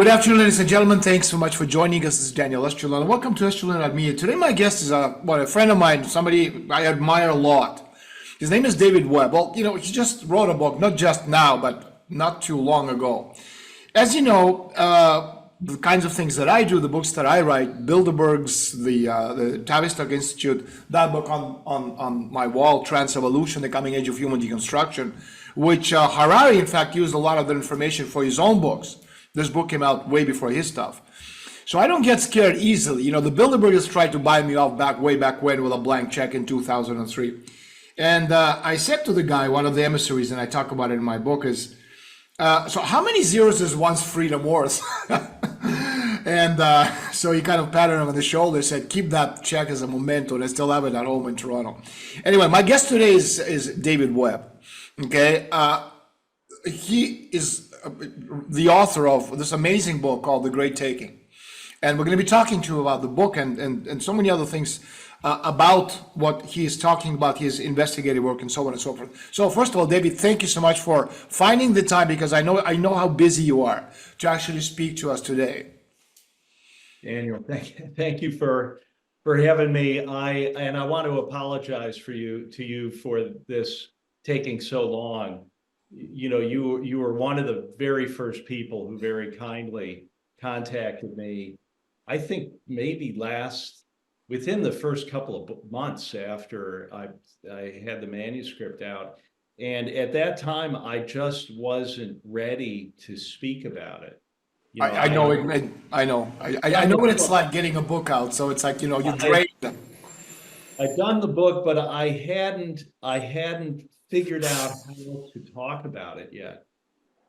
Good afternoon, ladies and gentlemen. Thanks so much for joining us. This is Daniel Estulin. Welcome to Estulin Media. Today, my guest is a friend of mine, somebody I admire a lot. His name is David Webb. Well, he just wrote a book, not just now, but not too long ago. As you know, the kinds of things that I do, the books that I write, Bilderberg's, the Tavistock Institute, that book on my wall, Trans Evolution, The Coming Age of Human Deconstruction, which Harari, in fact, used a lot of the information for his own books. This book came out way before his stuff. So I don't get scared easily. The Bilderbergers tried to buy me off way back when with a blank check in 2003. And I said to the guy, one of the emissaries, and I talk about it in my book, is, so how many zeros is one's freedom worth? And so he kind of patted him on the shoulder, said, keep that check as a memento, and I still have it at home in Toronto. Anyway, my guest today is David Webb. Okay, he is the author of this amazing book called The Great Taking. And we're going to be talking to you about the book and so many other things about what he is talking about, his investigative work and so on and so forth. So first of all, David, thank you so much for finding the time, because I know how busy you are, to actually speak to us today. Daniel, thank you for having me. I want to apologize to you for this taking so long. You were one of the very first people who very kindly contacted me. I think maybe within the first couple of months after I had the manuscript out. And at that time, I just wasn't ready to speak about it. I know what it's like getting a book out. So it's like, you're great. I'd done the book, but I hadn't figured out how to talk about it yet.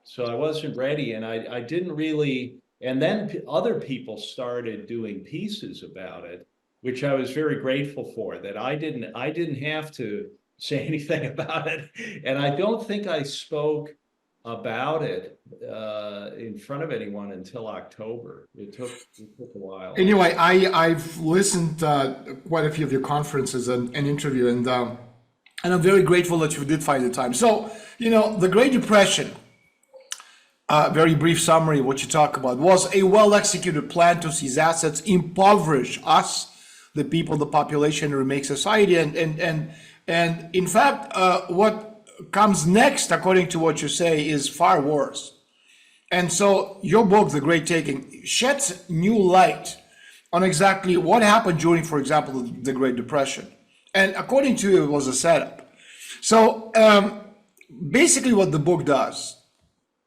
So I wasn't ready, and I didn't really, and then other people started doing pieces about it, which I was very grateful for, that I didn't have to say anything about it. And I don't think I spoke about it in front of anyone until October. It took a while. Anyway, I've listened quite a few of your conferences and interview, and I'm very grateful that you did find the time. So, the Great Depression, very brief summary of what you talk about, was a well-executed plan to seize assets, impoverish us, the people, the population, and remake society. And in fact, what comes next, according to what you say, is far worse. And so your book, The Great Taking, sheds new light on exactly what happened during, for example, the Great Depression. And according to you, it was a setup. So basically what the book does,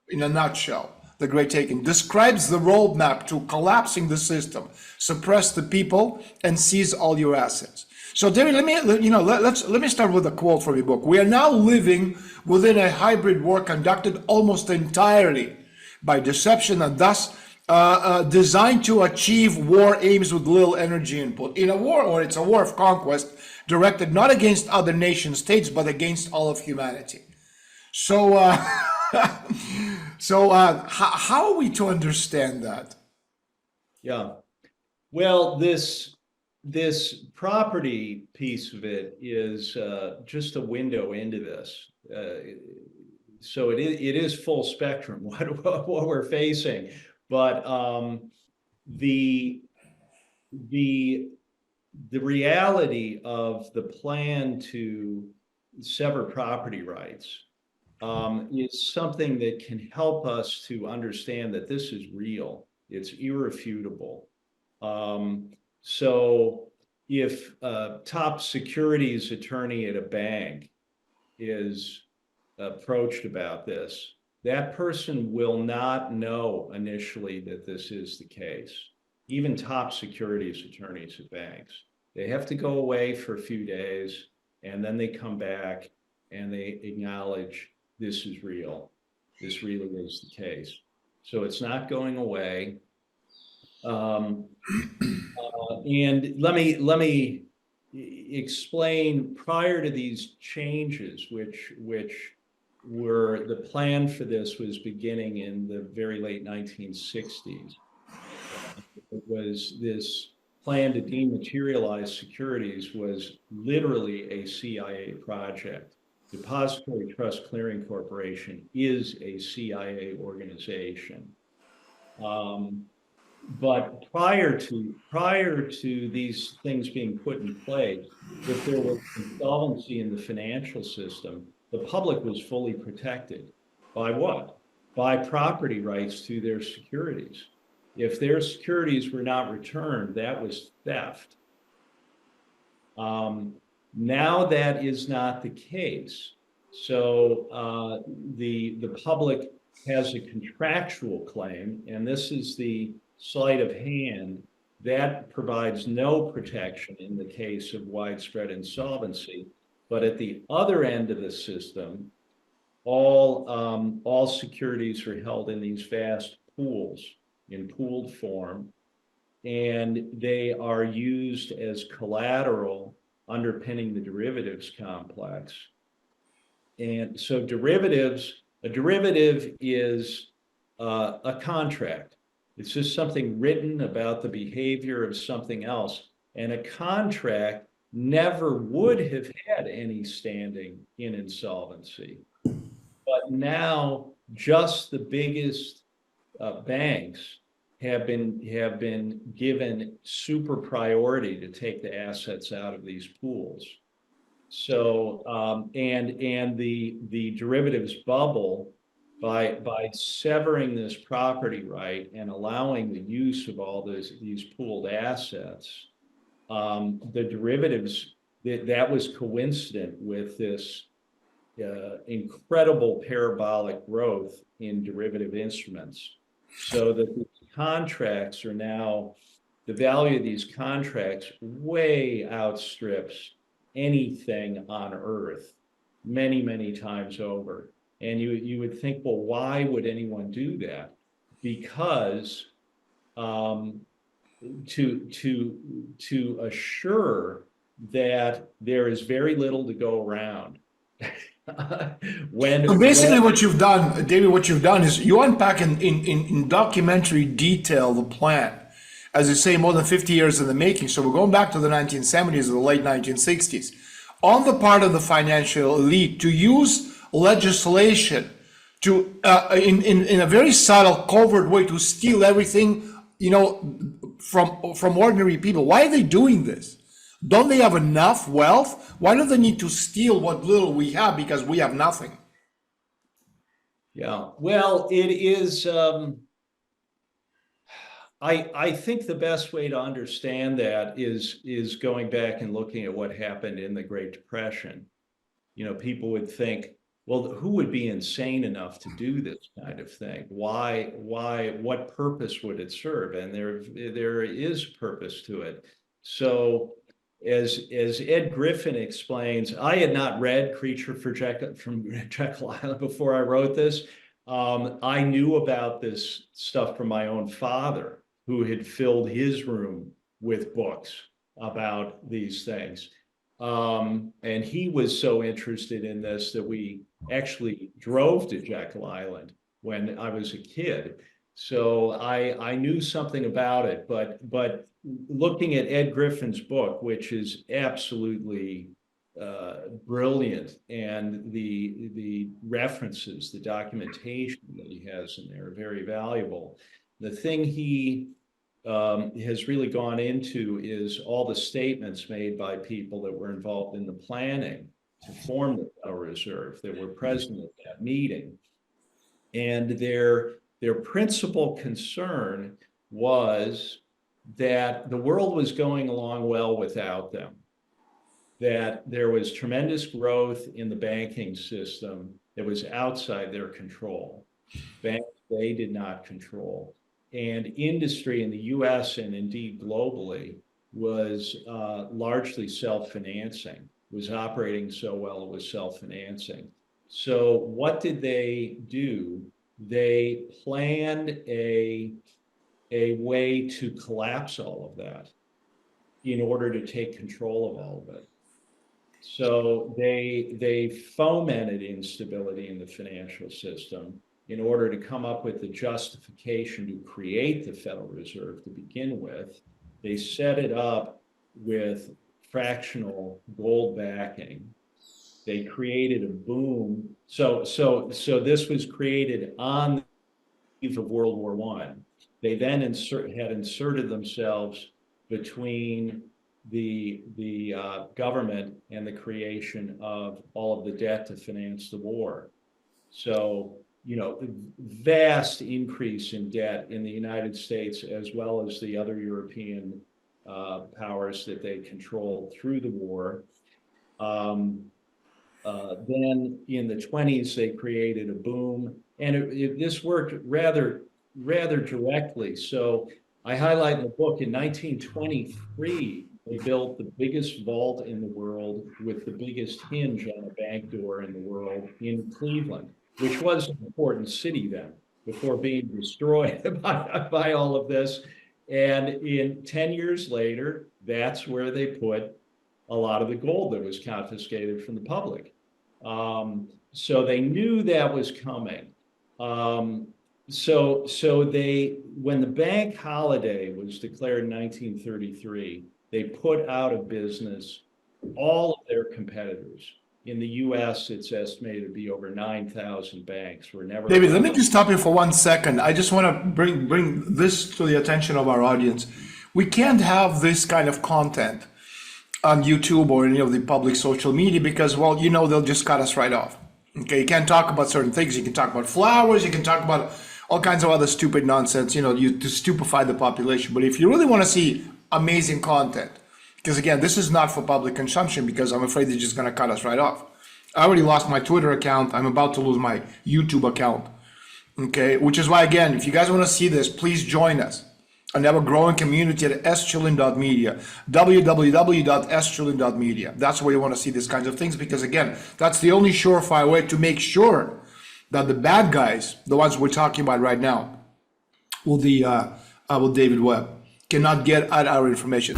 in a nutshell, The Great Taking, describes the roadmap to collapsing the system, suppress the people, and seize all your assets. So David, let me start with a quote from your book. We are now living within a hybrid war conducted almost entirely by deception, and thus designed to achieve war aims with little energy input. In a war, or it's a war of conquest, directed not against other nation states, but against all of humanity. So, how are we to understand that? Yeah, well, this property piece of it is just a window into this. So it is full spectrum what we're facing, but the reality of the plan to sever property rights is something that can help us to understand that this is real. It's irrefutable. So if a top securities attorney at a bank is approached about this, that person will not know initially that this is the case. Even top securities attorneys at banks, they have to go away for a few days, and then they come back and they acknowledge this is real. This really is the case. So it's not going away. And let me explain, prior to these changes, which were, the plan for this was beginning in the very late 1960s. It was this plan to dematerialize securities was literally a CIA project. Depository Trust Clearing Corporation is a CIA organization. But prior to these things being put in place, if there was insolvency in the financial system, the public was fully protected. By what? By property rights to their securities. If their securities were not returned, that was theft. Now that is not the case. So the public has a contractual claim, and this is the sleight of hand that provides no protection in the case of widespread insolvency. But at the other end of the system, all securities are held in these vast pools in pooled form, and they are used as collateral underpinning the derivatives complex. And so a derivative is a contract. It's just something written about the behavior of something else. And a contract never would have had any standing in insolvency. But now just the biggest banks have been given super priority to take the assets out of these pools. So and the derivatives bubble, by severing this property right and allowing the use of all these pooled assets, the derivatives that was coincident with this incredible parabolic growth in derivative instruments, so that the contracts are now, the value of these contracts way outstrips anything on earth many times over. And you would think, well, why would anyone do that? Because to assure that there is very little to go around. So basically what you've done, David, what you've done is you unpack in documentary detail the plan. As you say, more than 50 years in the making. So we're going back to the 1970s or the late 1960s. On the part of the financial elite to use legislation to, in a very subtle, covert way, to steal everything, from ordinary people. Why are they doing this? Don't they have enough wealth? Why do they need to steal what little we have because we have nothing? Yeah, well, it is. I think the best way to understand that is going back and looking at what happened in the Great Depression. People would think, well, who would be insane enough to do this kind of thing? Why, what purpose would it serve? And there is purpose to it. So as Ed Griffin explains, I had not read Creature from Jekyll Island before I wrote this. I knew about this stuff from my own father, who had filled his room with books about these things. And he was so interested in this that we actually drove to Jekyll Island when I was a kid. So I knew something about it, but looking at Ed Griffin's book, which is absolutely brilliant, and the references, the documentation that he has in there are very valuable. The thing he has really gone into is all the statements made by people that were involved in the planning to form the Federal Reserve, that were present at that meeting. And their principal concern was that the world was going along well without them, that there was tremendous growth in the banking system that was outside their control. Banks they did not control. And industry in the US and indeed globally was largely self-financing, was operating so well it was self-financing. So what did they do? They planned a way to collapse all of that in order to take control of all of it. So they fomented instability in the financial system in order to come up with the justification to create the Federal Reserve to begin with. They set it up with fractional gold backing. They created a boom. So this was created on the eve of World War I. They then had inserted themselves between the government and the creation of all of the debt to finance the war. So, vast increase in debt in the United States as well as the other European powers that they controlled through the war. Then in the 20s, they created a boom, and this worked rather directly. So I highlight in the book, in 1923, they built the biggest vault in the world with the biggest hinge on a bank door in the world in Cleveland, which was an important city then, before being destroyed by all of this. And in 10 years later, that's where they put a lot of the gold that was confiscated from the public. So they knew that was coming. So when the bank holiday was declared in 1933, they put out of business all of their competitors. In the US, it's estimated to be over 9,000 banks. Were never. David, let me just stop you for 1 second. I just want to bring this to the attention of our audience. We can't have this kind of content on YouTube or any of the public social media because, well, they'll just cut us right off. Okay, you can't talk about certain things. You can talk about flowers. You can talk about all kinds of other stupid nonsense, to stupefy the population. But if you really want to see amazing content, because again, this is not for public consumption because I'm afraid they're just going to cut us right off. I already lost my Twitter account. I'm about to lose my YouTube account. Okay, which is why, again, if you guys want to see this, please join us. And have a growing community at estulin.media, www.estulin.media. That's where you want to see these kinds of things because, again, that's the only surefire way to make sure that the bad guys, the ones we're talking about right now, with David Webb, cannot get at our information.